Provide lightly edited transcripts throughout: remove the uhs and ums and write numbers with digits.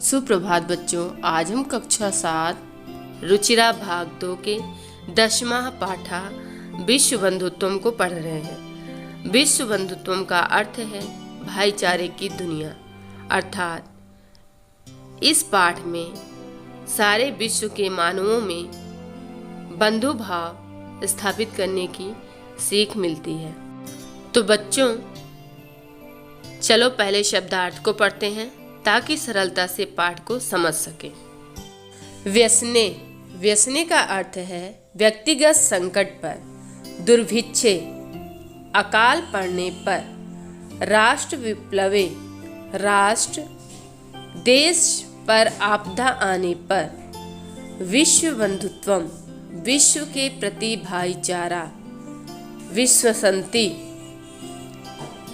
सुप्रभात बच्चों, आज हम कक्षा 7 रुचिरा भाग 2 के 10वां पाठा विश्व बंधुत्व को पढ़ रहे हैं। विश्व बंधुत्व का अर्थ है भाईचारे की दुनिया। अर्थात इस पाठ में सारे विश्व के मानवों में बंधु भाव स्थापित करने की सीख मिलती है। तो बच्चों, चलो पहले शब्दार्थ को पढ़ते हैं ताकि सरलता से पाठ को समझ सके। व्यसने, व्यसने का अर्थ है व्यक्तिगत संकट पर, दुर्भिक्षे, अकाल पड़ने पर, राष्ट्र विप्लवे, राष्ट्र देश पर आपदा आने पर, विश्व बंधुत्व, विश्व के प्रति भाईचारा, विश्व शांति,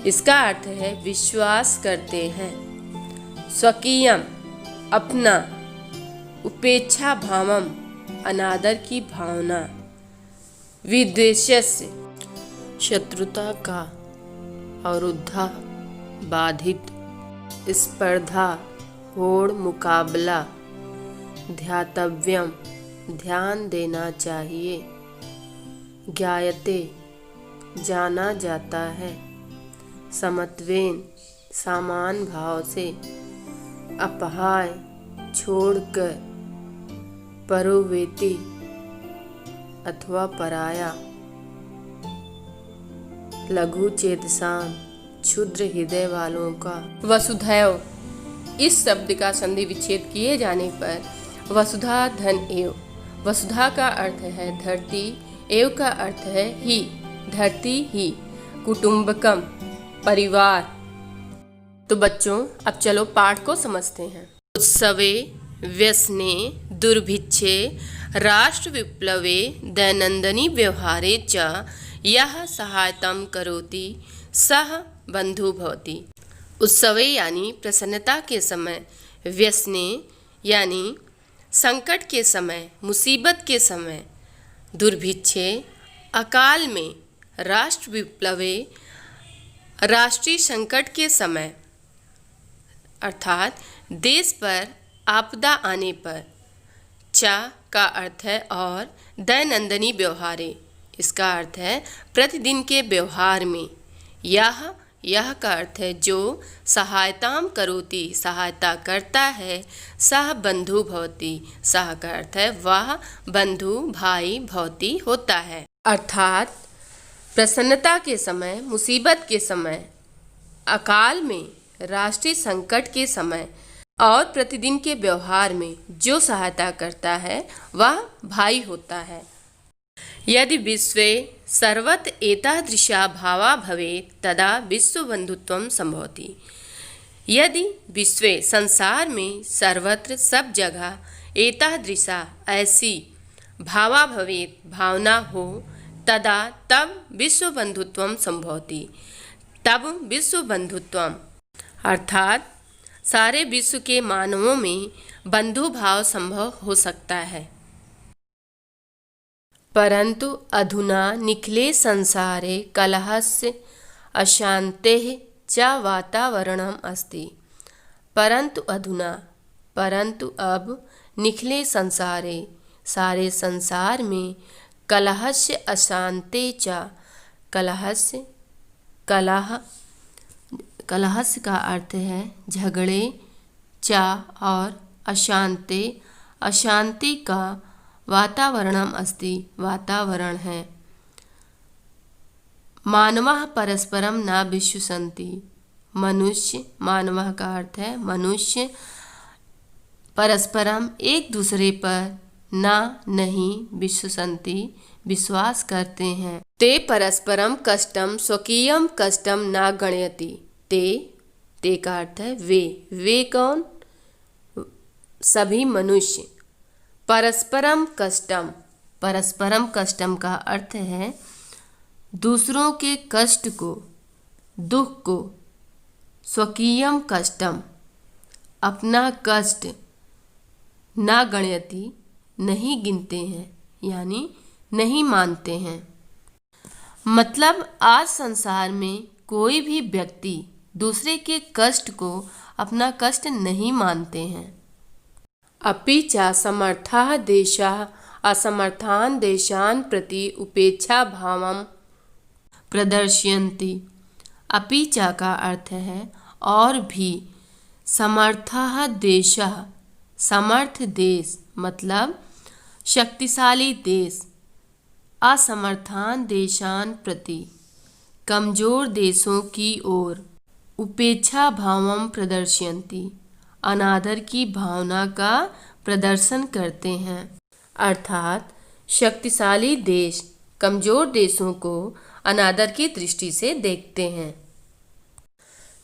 इसका अर्थ है विश्वास करते हैं, स्वकीयम, अपना, उपेक्षा भावम, अनादर की भावना, विद्वेषस्य, शत्रुता का, अवरुद्धा, बाधित, स्पर्धा, होड़, मुकाबला, ध्यातव्यम, ध्यान देना चाहिए, ज्ञायते, जाना जाता है, समत्वेन, समान भाव से, अपहाय, छोड़कर, परोवेति अथवा पराया, लघु चेतसाम, क्षुद्र हृदय वालों का। वसुधैव, इस शब्द का संधि विच्छेद किए जाने पर वसुधा धन एव। वसुधा का अर्थ है धरती, एव का अर्थ है ही, धरती ही, कुटुंबकम, परिवार। तो बच्चों, अब चलो पाठ को समझते हैं। उत्सवे, व्यसने, दुर्भिक्षे, राष्ट्र विप्लवे, दैनंदिनी व्यवहारे च यह सहायतां करोति सह बंधु भवति। उत्सवे यानी प्रसन्नता के समय, व्यसने यानी संकट के समय, मुसीबत के समय, दुर्भिक्षे अकाल में, राष्ट्र विप्लवे राष्ट्रीय संकट के समय अर्थात देश पर आपदा आने पर, चा का अर्थ है और, दैनंदिनी व्यवहारे, इसका अर्थ है प्रतिदिन के व्यवहार में, यह का अर्थ है जो, सहायतां करोति, सहायता करता है, सह बंधु भवति, सह का अर्थ है वह बंधु भाई भवति होता है। अर्थात प्रसन्नता के समय, मुसीबत के समय, अकाल में, राष्ट्रीय संकट के समय और प्रतिदिन के व्यवहार में जो सहायता करता है वह भाई होता है। यदि विश्वे सर्वत्र एतादृशा भावा भवेत् तदा विश्व बंधुत्वं संभवति। यदि विश्वे संसार में सर्वत्र सब जगह एतादृशा ऐसी भावा भवेत् भावना हो, तदा तब विश्व बंधुत्वं संभवति, तब विश्व बंधुत्वम अर्थात सारे विश्व के मानवों में बंधु भाव संभव हो सकता है। परंतु अधुना निखिले संसारे कलहस्य अशांतेः च वातावरणम् अस्ति। परंतु अधुना, परंतु अब, निखिले संसारे, सारे संसार में, कलहस्य अशांते च, कलहस्य, कलह, कलहस्य का अर्थ है झगड़े, चा और अशांति, अशांति का, वातावरणम अस्ति, वातावरण है, मानवः परस्परम न विश्वसन्ति, मनुष्य, मानवः का अर्थ है मनुष्य, परस्परम एक दूसरे पर, न नहीं, विश्वसन्ति विश्वास करते हैं, ते परस्परम कष्टम स्वकीयम कष्टम न गणयति। ते का अर्थ है वे कौन, सभी मनुष्य, परस्परम कष्टम, परस्परम कष्टम का अर्थ है दूसरों के कष्ट को, दुख को, स्वकीयम कष्टम, अपना कष्ट, ना गणयति, नहीं गिनते हैं यानी नहीं मानते हैं। मतलब आज संसार में कोई भी व्यक्ति दूसरे के कष्ट को अपना कष्ट नहीं मानते हैं। अपि च समर्थाः देशाः असमर्थान् देशान् प्रति उपेक्षाभावं प्रदर्शयन्ति। अपि च का अर्थ है और भी, समर्थः देशः समर्थ देश मतलब शक्तिशाली देश, असमर्थान देशान प्रति कमजोर देशों की ओर, उपेक्षा भावम प्रदर्शयन्ति अनादर की भावना का प्रदर्शन करते हैं। अर्थात शक्तिशाली देश कमजोर देशों को अनादर की दृष्टि से देखते हैं।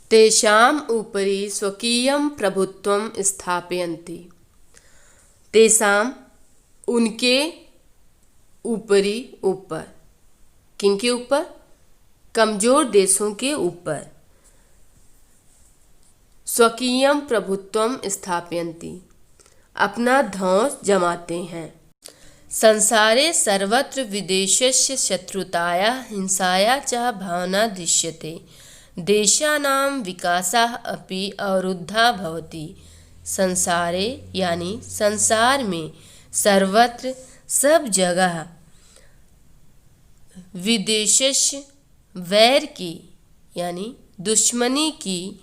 तेषाम् उपरि स्वकीयं प्रभुत्वं स्थापयन्ति। तेषाम् उनके ऊपरी ऊपर, किनके ऊपर? कमजोर देशों के ऊपर। स्वकीयं प्रभुत्वं स्थापयन्ति अपना ध्वंस जमाते हैं। संसारे सर्वत्र विदेशस्य शत्रुताया हिंसाया च भावना दृश्यते। देशानां विकासः अपि अवरुद्धः भवति। संसारे यानी संसार में, सर्वत्र सब जगह, विदेशस्य वैर की यानी दुश्मनी की,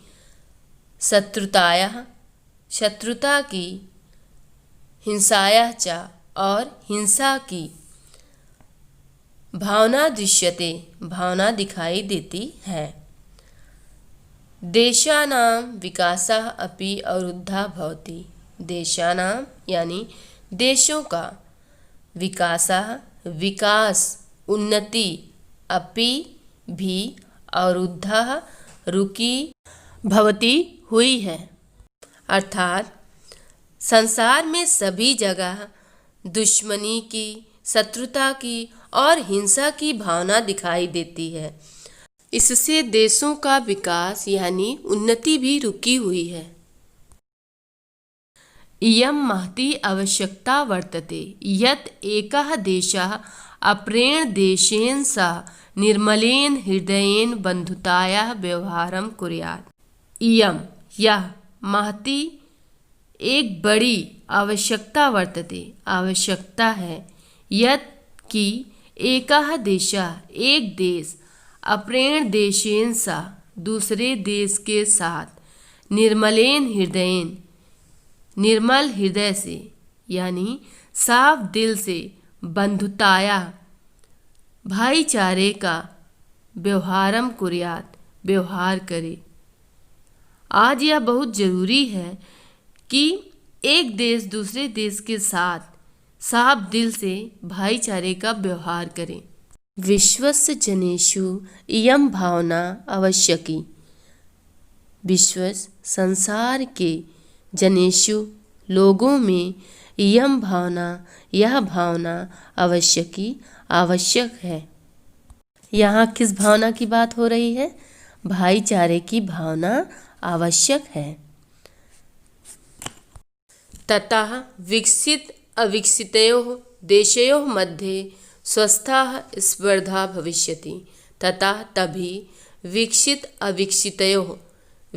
शत्रुताया शत्रुता की, हिंसाया च और हिंसा की, भावना दृश्यते भावना दिखाई देती है। देशानां विकासः अपि अवरुद्धः भवति। देशानां यानी देशों का, विकासः विकास उन्नति, अपि भी, अवरुद्धः रुकी, भवति हुई है। अर्थात संसार में सभी जगह दुश्मनी की, शत्रुता की और हिंसा की भावना दिखाई देती है। इससे देशों का विकास यानी उन्नति भी रुकी हुई है। इयं महती आवश्यकता वर्तते यत् एकः देशः अपरेण देशेन सह निर्मलेन हृदयेन बन्धुतायाः व्यवहारं कुर्यात्। इयं यह महती एक बड़ी आवश्यकता वर्तते आवश्यकता है, यत् कि एकः देशः एक देश, अपरेण देशेन सह दूसरे देश के साथ, निर्मलेन हृदयेन निर्मल हृदय से यानी साफ दिल से, बंधुताया भाईचारे का, व्यवहारम कुर्यात व्यवहार करे। आज यह बहुत जरूरी है कि एक देश दूसरे देश के साथ साफ दिल से भाईचारे का व्यवहार करे। विश्वस्य जनेषु इयं भावना आवश्यकी। विश्वस संसार के जनेषु लोगों में इयं भावना यह भावना आवश्यकी आवश्यक है। यहाँ किस भावना की बात हो रही है? भाईचारे की भावना आवश्यक है। ततः विकसित अविकसितयोः देशयोः मध्ये स्वस्था स्पर्धा भविष्यति। ततः तभी विकसित अविकसितयोः,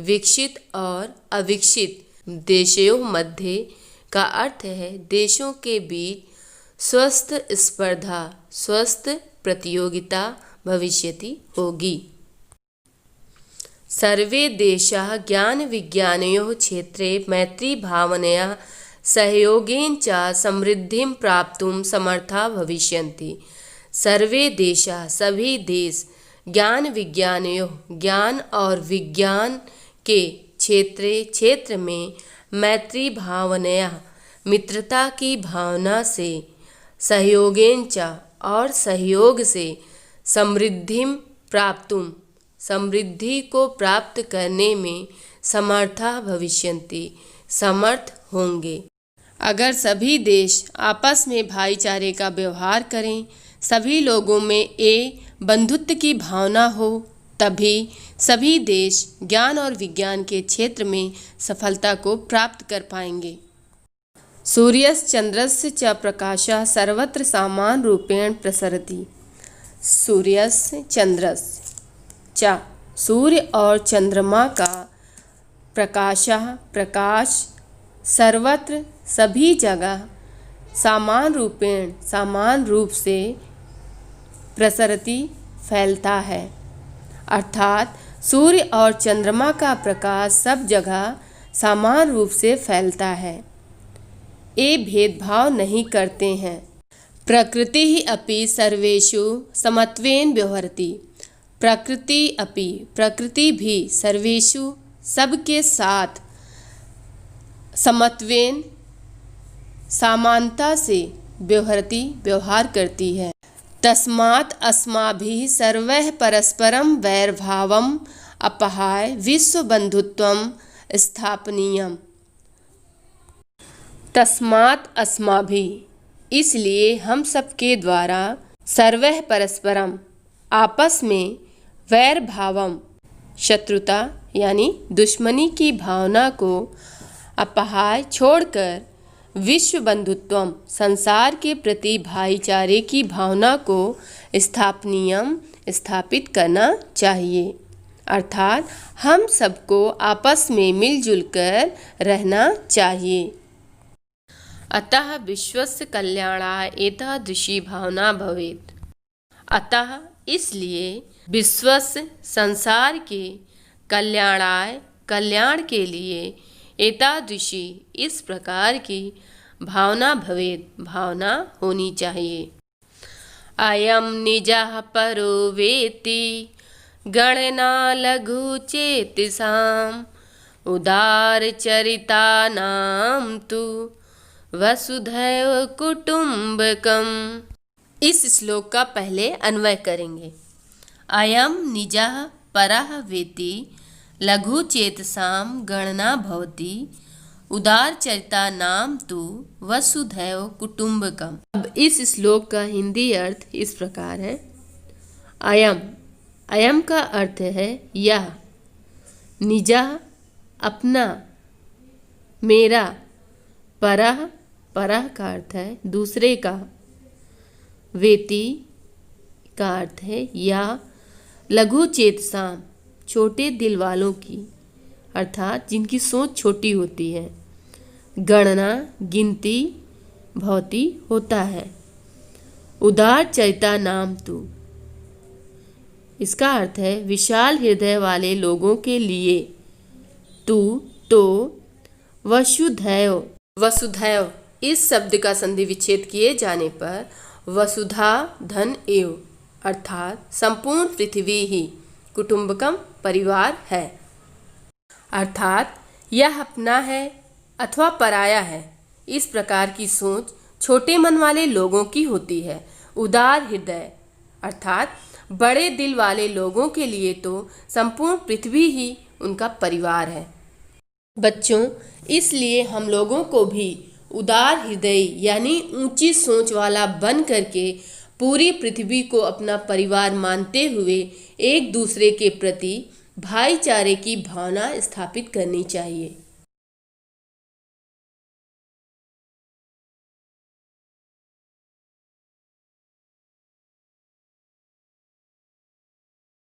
विकसित और अविकसित देशयों मध्य का अर्थ है देशों के बीच स्वस्थ स्पर्धा, स्वस्थ प्रतियोगिता भविष्यति होगी। सर्वे देशाः ज्ञान विज्ञानयोः क्षेत्रे मैत्री भावनया सहयोगेन च समृद्धिं प्राप्तुं समर्था भविष्यन्ति। सर्वे देशाः सभी देश, ज्ञान विज्ञानयोः ज्ञान और विज्ञान के क्षेत्र में मैत्री भावनया मित्रता की भावना से, सहयोगेन च और सहयोग से, समृद्धिं प्राप्तुं समृद्धि को प्राप्त करने में समर्था भविष्यन्ति समर्थ होंगे। अगर सभी देश आपस में भाईचारे का व्यवहार करें, सभी लोगों में बंधुत्व की भावना हो, तभी सभी देश ज्ञान और विज्ञान के क्षेत्र में सफलता को प्राप्त कर पाएंगे। सूर्यश्चन्द्रस्य च प्रकाशः सर्वत्र समान रूपेण प्रसरति। सूर्यस्य चंद्रस्य च सूर्य और चंद्रमा का प्रकाश सर्वत्र सभी जगह समान रूप से प्रसरति फैलता है। अर्थात सूर्य और चंद्रमा का प्रकाश सब जगह समान रूप से फैलता है। ये भेदभाव नहीं करते हैं। प्रकृतिः अपि सर्वेषु समत्वेन व्यवहरति। प्रकृति भी सर्वेषु सबके साथ समत्वेन समानता से व्यवहार करती है। तस्मात् अस्माभिः सर्वैः परस्परं वैरभावम् अपहाय विश्वबन्धुत्वं स्थापनीयम्। तस्मात् अस्माभिः इसलिए हम सबके द्वारा सर्वैः परस्परम आपस में वैर भावम शत्रुता यानी दुश्मनी की भावना को अपहाय छोड़कर विश्व बंधुत्वम संसार के प्रति भाईचारे की भावना को स्थापित करना चाहिए। अर्थात हम सबको आपस में मिलजुल कर रहना चाहिए। अतः विश्वस्य कल्याणाय एतादृशी भावना भवेत्। अतः इसलिए विश्वस्य संसार के कल्याण के लिए एतादृशी इस प्रकार की भावना भावना होनी चाहिए। अयम निजः परो वेति गणना लघु चेतसाम् उदार चरितानां तु वसुधैव कुटुम्बकम्। इस श्लोक का पहले अन्वय करेंगे। अयम निजः परः वेति लघु चेतसां गणना भवति उदारचरिता नाम तु वसुधैव कुटुम्बकम। अब इस श्लोक का हिंदी अर्थ इस प्रकार है। अयम का अर्थ है यह, निजा अपना, मेरा, परः का अर्थ है दूसरे का, वेति का अर्थ है या, लघु चेतसाम छोटे दिल वालों की अर्थात जिनकी सोच छोटी होती है, गणना गिनती भवती होता है, उदार चरिता नाम तु इसका अर्थ है विशाल हृदय वाले लोगों के लिए, तू तो वसुधैव इस शब्द का संधि विच्छेद किए जाने पर वसुधा धन एव अर्थात संपूर्ण पृथ्वी ही कुटुंबकम परिवार है। अर्थात यह अपना है अथवा पराया है, इस प्रकार की सोच छोटे मन वाले लोगों की होती है। उदार हृदय अर्थात बड़े दिल वाले लोगों के लिए तो संपूर्ण पृथ्वी ही उनका परिवार है। बच्चों, इसलिए हम लोगों को भी उदार हृदय यानी ऊंची सोच वाला बन करके पूरी पृथ्वी को अपना परिवार मानते हुए एक दूसरे के प्रति भाईचारे की भावना स्थापित करनी चाहिए।